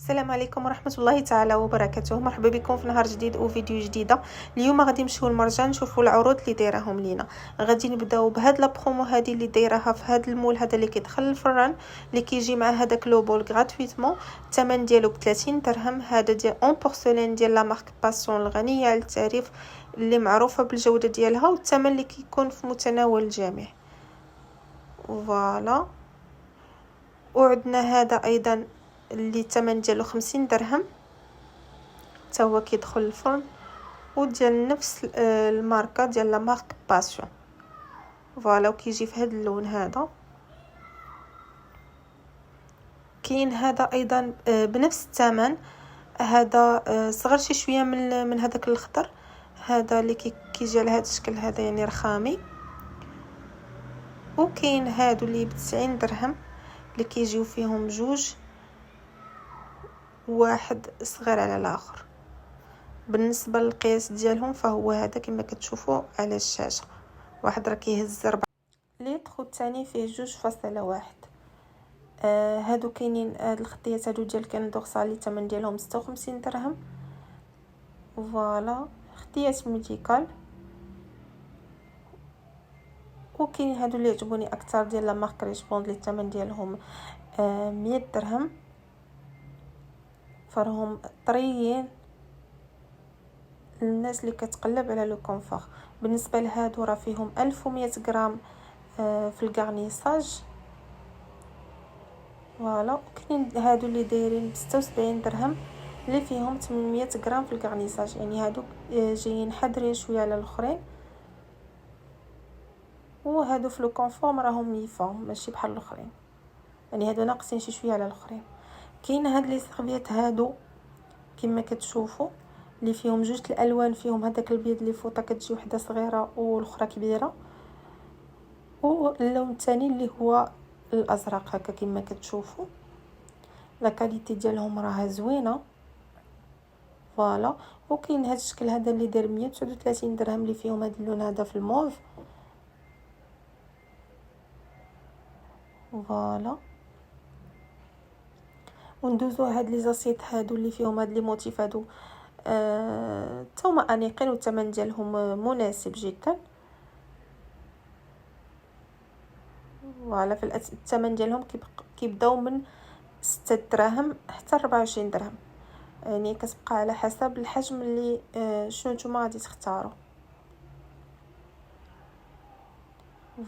السلام عليكم ورحمة الله تعالى وبركاته. مرحبا بكم في نهار جديد وفيديو جديدة. اليوم غادي نمشيو للمرجان نشوفوا العروض اللي دايراهم لينا. غادي نبداو بهاد لا برومو هادي اللي دايراها في هاد المول هذا اللي كيدخل الفران، اللي كيجي مع هذاك لو بول غراتويتمون. الثمن ديالو ب 30 درهم. هذا ديال اون بورسلين ديال لا مارك باسون الغنية على التعريف، اللي معروفة بالجودة ديالها، والثمن اللي كيكون في متناول الجميع. فوالا. وعندنا هذا ايضا اللي الثمن ديالو 50 درهم، حتى هو كيدخل الفرن وديال نفس الماركه ديال لا مارك باسيون. فوالا، وكيجي في هذا اللون هذا. كاين هذا ايضا بنفس الثمن. هذا صغر شي شويه من هذاك الخضر، هذا اللي كيجي على هذا الشكل هذا، يعني رخامي. وكاين هادو اللي ب 90 درهم، اللي كيجيو فيهم جوج، واحد صغير على الاخر. بالنسبه للقياس ديالهم فهو هذا كما كتشوفوا على الشاشه، واحد راه كيهز 4 لتر والثاني فيه 2.1. هادو كاينين، هاد الخطيات هادو ديال كان دوغسالي الثمن ديالهم 56 درهم. فوالا، خطيات ميديكال. وكاين هادو اللي عجبوني اكثر ديال لا مارك ريسبوند اللي الثمن ديالهم 100 درهم، فرهم طريين الناس اللي كتقلب على لو كونفور. بالنسبه لهادو راه فيهم 1100 غرام في الغارنيساج. فوالا. وكاين هادو اللي دايرين ب 76 درهم، اللي فيهم 800 غرام في الغارنيساج، يعني هادو جايين حادرين شويه على الاخرين. وهادو في لو كونفورم راهم يفهم ماشي بحال الاخرين، يعني هادو ناقصين شي شويه على الاخرين. كاين هاد لي سيرفيات هادو كما كتشوفوا، اللي فيهم جوج الالوان، فيهم هذاك البيض اللي فوطه كتجي وحده صغيره والاخرى كبيره، واللون الثاني اللي هو الازرق هكا كما كتشوفوا. لا كاليتي ديالهم راها زوينه. فوالا. وكاين هذا الشكل هذا اللي داير 139 درهم، اللي فيهم هذا اللون هذا في الموف. فوالا. وندوزو هاد لي زاسيت هادو اللي فيهم هاد لي موتيف هادو، هما انيقين والثمن ديالهم مناسب جدا. فوالا، في الثمن ديالهم كيبداو من 6 دراهم حتى 24 درهم، يعني كتبقى على حسب الحجم اللي شنو نتوما غادي تختاروا.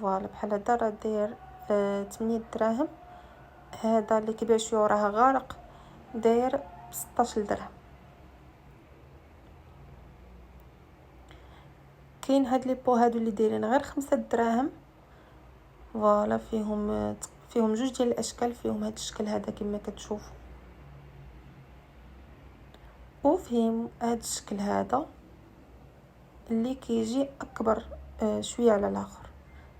فوالا، بحال هذا راه داير 8 دراهم. هذا اللي كيبيع شويه راه غارق، داير 16 درهم. كاين هاد لي بو هادو اللي دايرين غير 5 دراهم. فوالا، فيهم جوج ديال الاشكال، فيهم هاد الشكل هذا كما كتشوفوا، وفيهم هاد الشكل هذا اللي كيجي اكبر شويه على الاخر.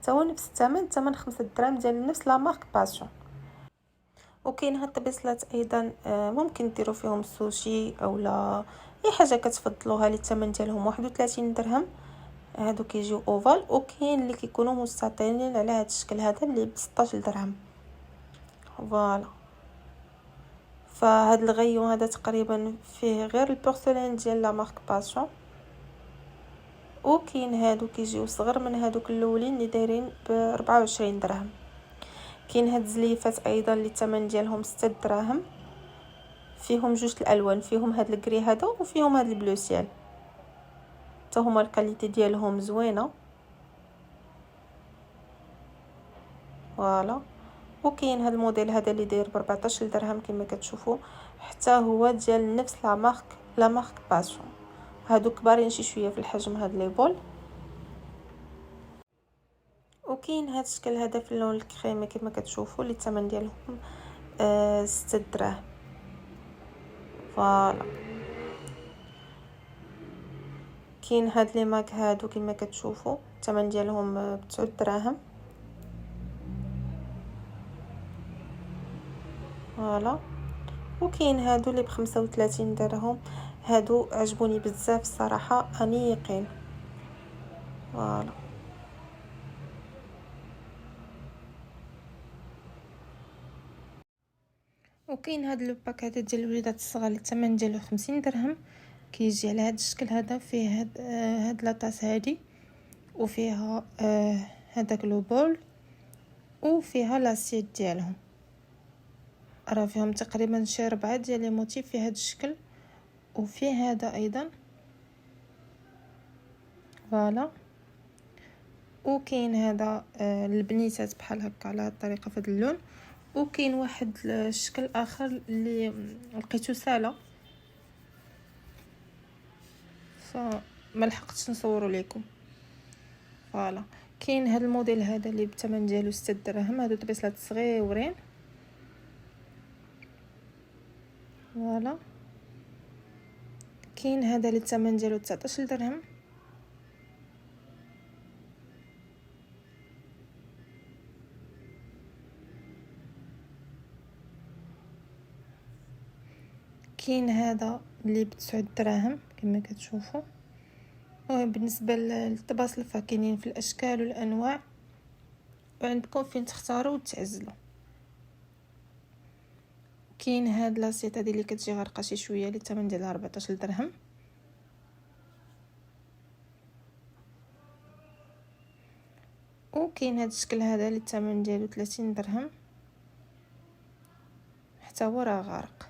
هو نفس الثمن 5 دراهم ديال نفس لا مارك باسيون. وكاين هاد الطبيصلات ايضا ممكن ديروا فيهم سوشي اولا اي حاجه كتفضلوها، اللي الثمن ديالهم 31 درهم. هادو كيجيو اوفال، وكاين اللي كيكونوا مستطيلين على هاد الشكل هذا اللي ب 16 درهم. فوالا. فهاد الغيون هذا تقريبا فيه غير البورسلين ديال لا مارك باسيون. وكاين هادو كيجيو صغر من هادوك الاولين اللي دايرين ب 24 درهم. كاين هاد الزليفات ايضا اللي الثمن ديالهم 6 دراهم، فيهم جوج الالوان، فيهم هاد الكري هذا وفيهم هاد البلو سيال، حتى هما الكاليتي ديالهم زوينه. فوالا. وكاين هاد الموديل هذا اللي داير ب 14 درهم كما كتشوفوا، حتى هو ديال نفس لا مارك باسيون. هادو كبارين شي شويه في الحجم هاد لي بول. وكاين هاد الشكل هذا في اللون الكريمي كما كتشوفوا، اللي الثمن ديالهم 6 دراهم. فوالا. كاين هاد لي ماك هادو كما كتشوفوا، الثمن ديالهم 9 دراهم. فوالا. وكاين هادو اللي ب35 درهم، هادو عجبوني بزاف الصراحه، انيقين. فوالا. وكاين هاد لو باك هذا ديال الوليدات الصغار اللي الثمن ديالو 50 درهم. كيجي على هاد الشكل هذا، فيه هاد لاطاس هادي، وفيها هذاك لو بول، وفيها لاسيت ديالهم. راه فيهم تقريبا شي 4 ديال لي موتيف في هاد الشكل، وفيه هذا ايضا. فوالا. وكاين هذا البنيتات بحال هكا على هاد الطريقه في هاد اللون. وكاين واحد الشكل اخر اللي لقيتو سالا، فما لحقتش نصوروا لكم. فوالا. كاين هذا الموديل هذا اللي بالثمن ديالو 6 دراهم. هادو طبيصلات صغيورين. فوالا. كاين هذا اللي الثمن ديالو 19 درهم. كاين هذا اللي ب9 دراهم كما كتشوفوا. وبالنسبه للطباصل فكاينين في الاشكال والانواع، وعندكم فين تختاروا وتعزلوا. كاين هاد لاسيت هذه اللي كتجي غارقه شي شويه اللي الثمن ديالها 14 درهم. وكاين هاد الشكل هذا اللي الثمن ديالو 30 درهم، حتى هو راه غارق.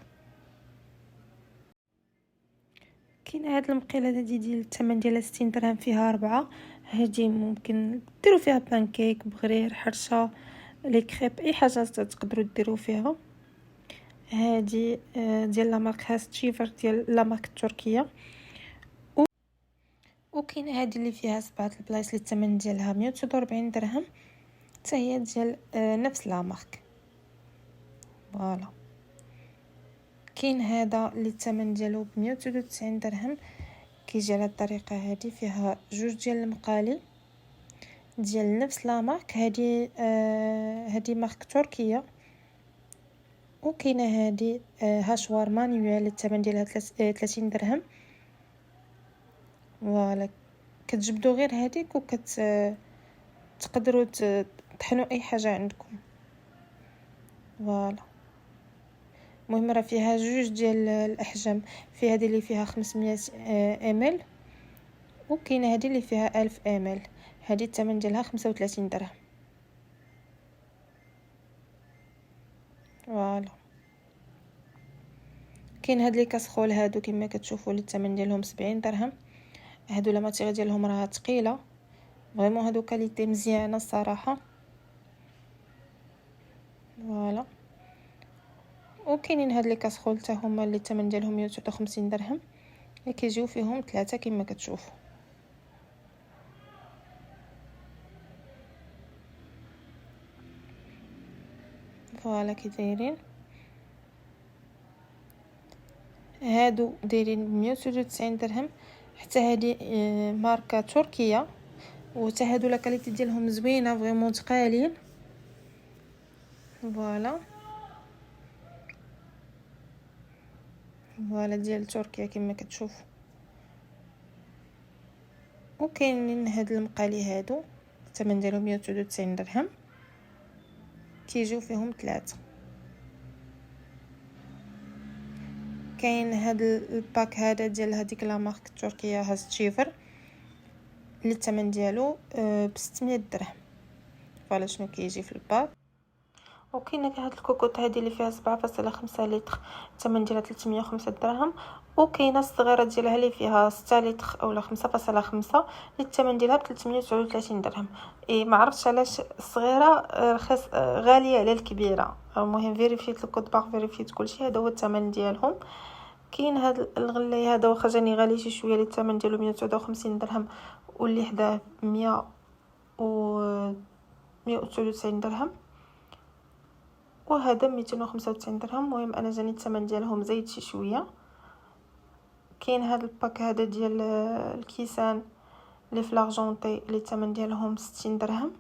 كاين هاد المقيله هذه ديال الثمن ديالها 60 درهم، فيها 4. هادي ممكن ديروا فيها بانكيك، بغرير، حرشه، لي كريب، اي حاجه تقدروا ديروا فيها. هادي ديال لا مارك هاستشيفر ديال لا مارك التركيه. وكاين هادي اللي فيها 7 البلايص اللي الثمن ديالها 149 درهم، حتى هي ديال نفس لا مارك. فوالا. كاين هذا اللي الثمن ديالو 193 درهم. كيجي على الطريقه هذه، فيها 2 ديال المقالي ديال نفس لا مارك. هذه مارك تركيه. وكاينه هذه هاشوار مانيوال، الثمن ديالها 30 درهم. فوالا. كتجبدوا غير هذيك تقدروا تطحنوا اي حاجه عندكم. فوالا. المهم راه فيها 2 ديال الاحجام. في هذه اللي فيها 500 ml، وكاينه هذه اللي فيها 1000 ml. هذه الثمن ديالها 35 درهم. فوالا. كاين هاد لي كاسخول هادو كما كتشوفوا اللي الثمن ديالهم 70 درهم. هادو لا ماتيغ ديالهم راه ثقيله فريمون، هادو كاليتي مزيانه الصراحه. فوالا. وكاينين هاد لي كاسخول حتى هما اللي الثمن ديالهم 159 درهم، كيجيو فيهم 3 كما كتشوفوا. فوالا كي دايرين. هادو دايرين 193 درهم. حتى هذه ماركه تركيه، وحتى هادو لا كاليتي ديالهم زوينه فريمون ثقالين. فوالا. فوالا ديال تركيا كما كتشوفوا. وكاينين هاد المقالي هادو الثمن ديالهم 199 درهم، كيجيو فيهم 3. كاين هاد الباك هذا ديال هذيك لا مارك التركيه هاستشيفر اللي الثمن ديالو ب600 درهم. فوالا شنو كيجي في الباك. وكاينه هاد الكوكوط هذه اللي فيها 7.5 لتر، الثمن ديالها 305 درهم. وكاينه الصغيره ديالها اللي فيها 6 لتر اولا 5.5 اللي الثمن ديالها ب 339 درهم. ما عرفتش علاش الصغيره رخيص غاليه على الكبيره. المهم فيريفيت الكود باغ، فيريفيت كلشي، هذا هو الثمن ديالهم. كاين هذا الغلاي هذا واخا جاني غالي شي شويه، اللي الثمن ديالو 159 درهم، واللي حداه 199 درهم، وهذا 295 درهم. المهم انا جاني الثمن ديالهم زايد شي شويه. كاين هذا الباك هذا ديال الكيسان لي فلارجونتي اللي الثمن ديالهم 60 درهم.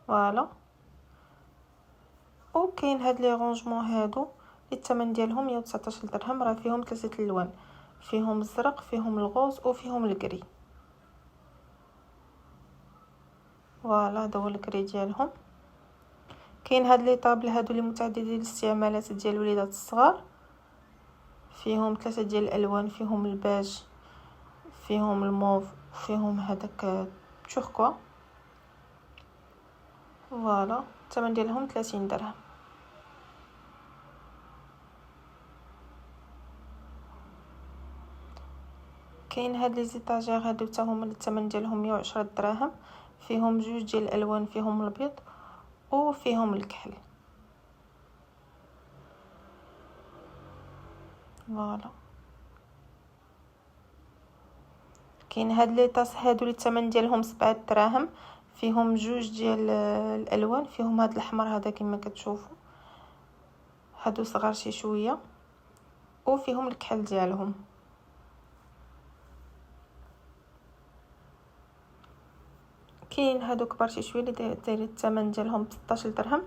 فوالا. وكاين هاد لي رونجمون هادو اللي الثمن ديالهم 119 درهم. راه فيهم 3 الوان، فيهم الزرق، فيهم الغوز، وفيهم الكري. فوالا هذا هو الكري ديالهم. كاين هاد لي طابل هادو اللي متعددين الاستعمالات ديال الوليدات الصغار، فيهم 3 ديال الالوان، فيهم الباج، فيهم الموف، فيهم هذاك تشوكوا. فوالا الثمن ديالهم 30 درهم. كاين هاد لي زيطاجير هادو حتى هما الثمن ديالهم 110 دراهم، فيهم جوج ديال الالوان، فيهم الابيض وفيهم الكحل. فوالا كاين هاد لي طاس هادو اللي الثمن ديالهم 7 دراهم، فيهم جوج ديال الالوان، فيهم هاد الاحمر هذا كما كتشوفوا، هادو صغار شي شويه وفيهم الكحل ديالهم. كاين هادو كبار شي شويه اللي دايرين الثمن ديالهم 16 درهم،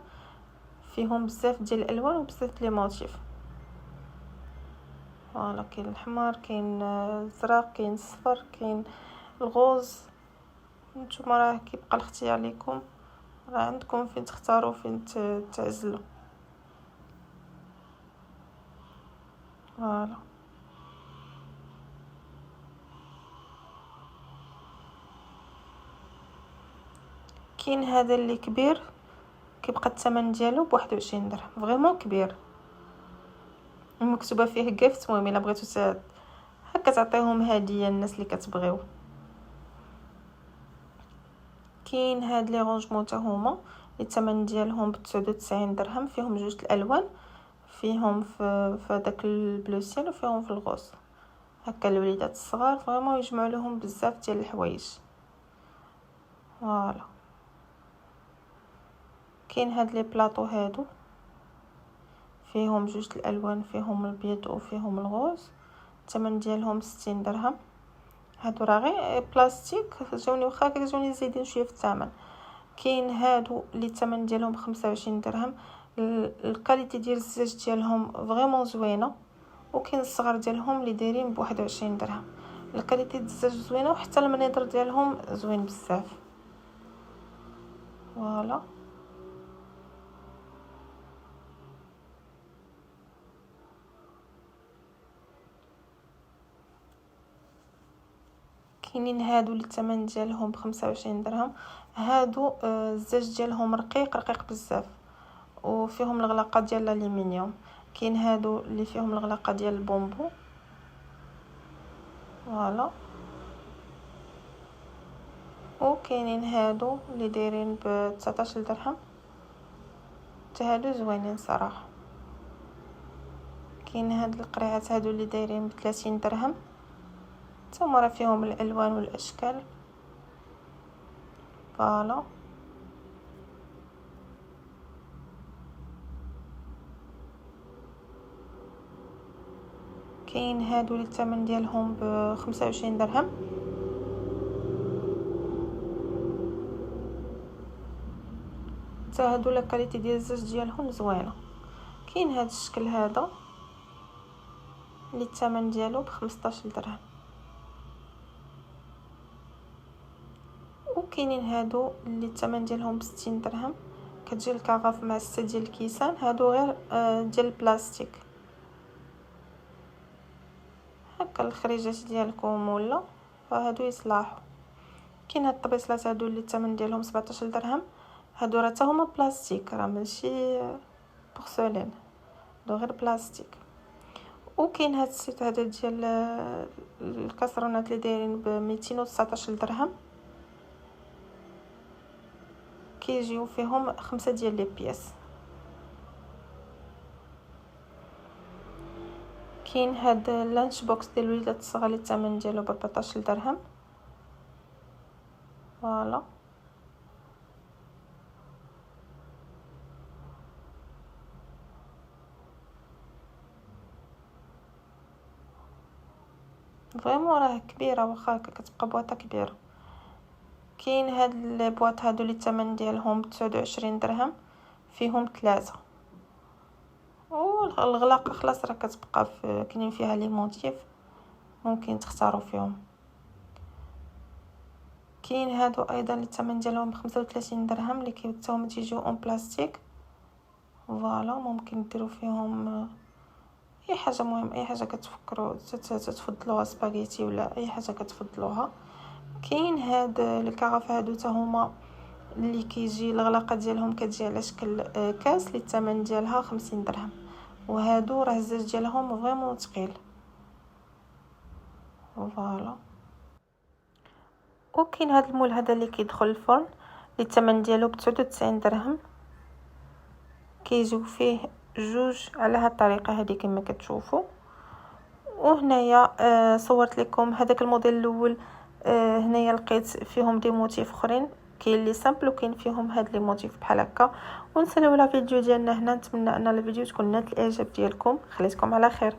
فيهم بزاف ديال الالوان وبزاف لي موتيف. فوالا كاين الاحمر، كاين الزرق، كاين الصفر، كاين الغوز. نتوما راه كيبقى الاختيار ليكم، راه عندكم فين تختاروا فين تعزلوا. فوالا كاين هذا اللي كبير كيبقى الثمن ديالو ب21 درهم، فريمون كبير، مكتوبه فيه gift. المهم الا بغيتو هكا تعطيهم هديه الناس اللي كتبغيو. كاين هاد لي رونجمون حتى هما الثمن ديالهم ب99 درهم، فيهم جوج الالوان، فيهم في داك البلو سيل وفيهم في الغوص. هكا الوليدات الصغار فريمون يجمعوا لهم بزاف ديال الحوايج. فوالا كاين هاد لي بلاطو هادو فيهم جوج الالوان، فيهم الابيض وفيهم الغوز، الثمن ديالهم 60 درهم. هادو راه غير بلاستيك، جاوني واخا جاوني زايدين شويه في الثمن. كاين هادو اللي الثمن ديالهم 25 درهم، الكاليتي ديال الزاج ديالهم فريمون زوينه. وكاين الصغار ديالهم اللي دايرين ب21 درهم، الكاليتي ديال الزاج زوينه وحتى المنيطر ديالهم زوين بزاف. فوالا كاينين هادو اللي الثمن ديالهم ب25 درهم. هادو الزاج ديالهم رقيق بزاف وفيهم الغلاقه ديال الالومنيوم. كاين هادو اللي فيهم الغلاقه ديال البومبو. فوالا وكاينين هادو اللي دايرين ب19 درهم، حتى هادو زوينين صراحه. كاين هاد القريعات هادو اللي دايرين ب30 درهم، ثم راه فيهم الالوان والاشكال. فوالا كاين هادو اللي الثمن ديالهم ب25 درهم، حتى هادو لا كاليتي ديال الزاج ديالهم زوينه. كاين هاد الشكل هذا اللي الثمن ديالو ب15 درهم. وكاينين هادو اللي الثمن ديالهم ب60 درهم، كتجي الكاغاف مع 6 ديال الكيسان، هادو غير ديال البلاستيك. هكا الخريجات ديالكم ولا فهادو يصلاحوا. كاين هاد الطبيصلات هادو اللي الثمن ديالهم 17 درهم، هادو راه حتى هما بلاستيك، راه ماشي بورسلين، هادو غير بلاستيك. وكاين هاد السيت هذا ديال الكاسرونات اللي دايرين ب219 درهم، كيجيو فيهم 5 ديال لي بياس. كاين هاد اللانش بوكس ديال الوليدات الصغار اللي الثمن ديالو ب 14 درهم. فوالا فريمون راه كبيره، واخا كتبقى بواطه كبيره. كاين هاد البواط هادو اللي الثمن ديالهم 29 درهم، فيهم 3. والغلاقه خلاص راه كتبقى كاينين فيها لي موتيف، ممكن تختاروا فيهم. كاين هادو ايضا اللي الثمن ديالهم 35 درهم، اللي كيتهم تيجيو اون بلاستيك. فوالا ممكن ديروا فيهم اي حاجه، مهم اي حاجه كتفكروا تفضلوها، سباغيتي ولا اي حاجه كتفضلوها. كاين هاد الكرف هادو حتى هما اللي كيجي الغلاقه ديالهم كتجي على شكل كاس اللي الثمن ديالها 50 درهم، وهادو راه الزاج ديالهم فريمون ثقيل. فوالا. وكاين هاد المول هذا اللي كيدخل الفرن اللي الثمن ديالو ب99 درهم، كيجيو فيه جوج على هاد الطريقه هذه كما كتشوفوا. وهنايا صورت لكم هذاك الموديل الاول. هنايا لقيت فيهم دي موتيف اخرين، كاين لي سامبل وكاين فيهم هاد لي موتيف بحال هكا. ونساليو على الفيديو ديالنا هنا. نتمنى ان الفيديو تكون نال الاعجاب ديالكم. خليتكم على خير.